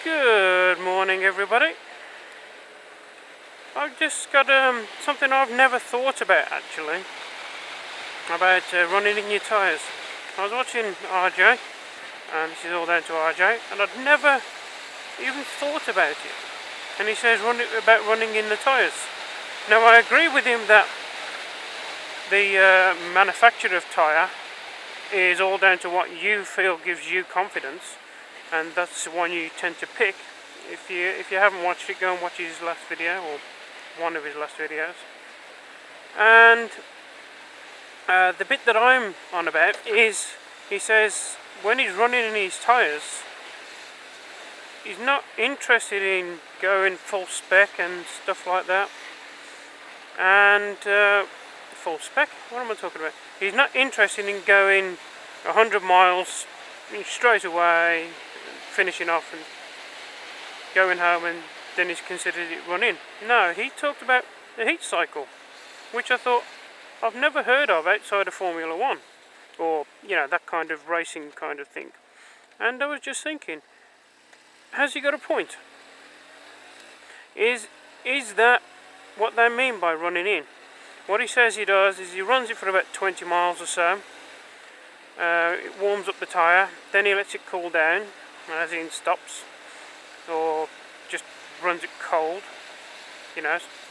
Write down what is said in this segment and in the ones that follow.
Good morning, everybody. I've just got something I've never thought about actually, about running in your tyres. I was watching RJ, and this is all down to RJ, and I'd never even thought about it. And he says about running in the tyres. Now I agree with him that the manufacturer of tyre is all down to what you feel gives you confidence, and that's the one you tend to pick. If you haven't watched it, go and watch his last video, or one of his last videos. And the bit that I'm on about is, he says when he's running in his tyres, he's not interested in going full spec and stuff like that. And full spec? What am I talking about? He's not interested in going 100 miles straight away, finishing off and going home, and then he's considered it running. No, he talked about the heat cycle, which I thought I've never heard of outside of Formula 1, or that kind of racing kind of thing. And I was just thinking, has he got a point? Is that what they mean by running in? What he says he does is he runs it for about 20 miles or so. It warms up the tyre, then he lets it cool down, as in stops, or just runs it cold,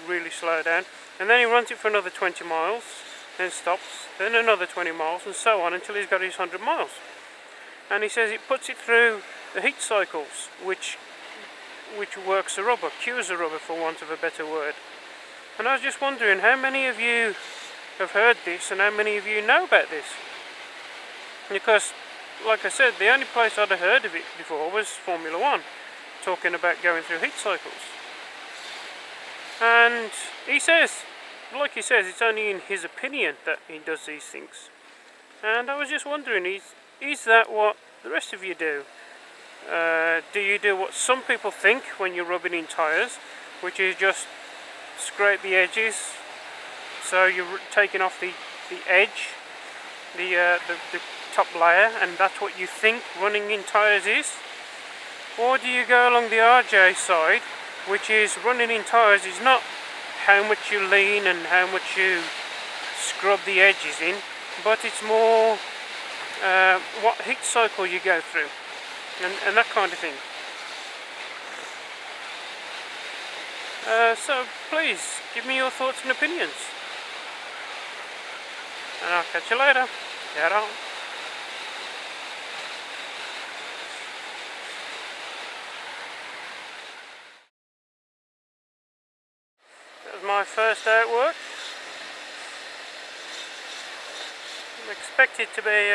really slow down, and then he runs it for another 20 miles, then stops, then another 20 miles, and so on until he's got his 100 miles. And he says it puts it through the heat cycles, which works the rubber, cures the rubber, for want of a better word. And I was just wondering, how many of you have heard this, and how many of you know about this? Because, like I said, the only place I'd have heard of it before was Formula 1, talking about going through heat cycles. And he says, like he says, it's only in his opinion that he does these things. And I was just wondering, is that what the rest of you do? Do you do what some people think when you're rubbing in tyres, which is just scrape the edges, so you're taking off the edge, the top layer, and that's what you think running in tyres is? Or do you go along the RJ side, which is running in tyres is not how much you lean and how much you scrub the edges in, but it's more what heat cycle you go through, and that kind of thing. So please give me your thoughts and opinions, and I'll catch you later. Get on. That was my first day at work. I'm expected to be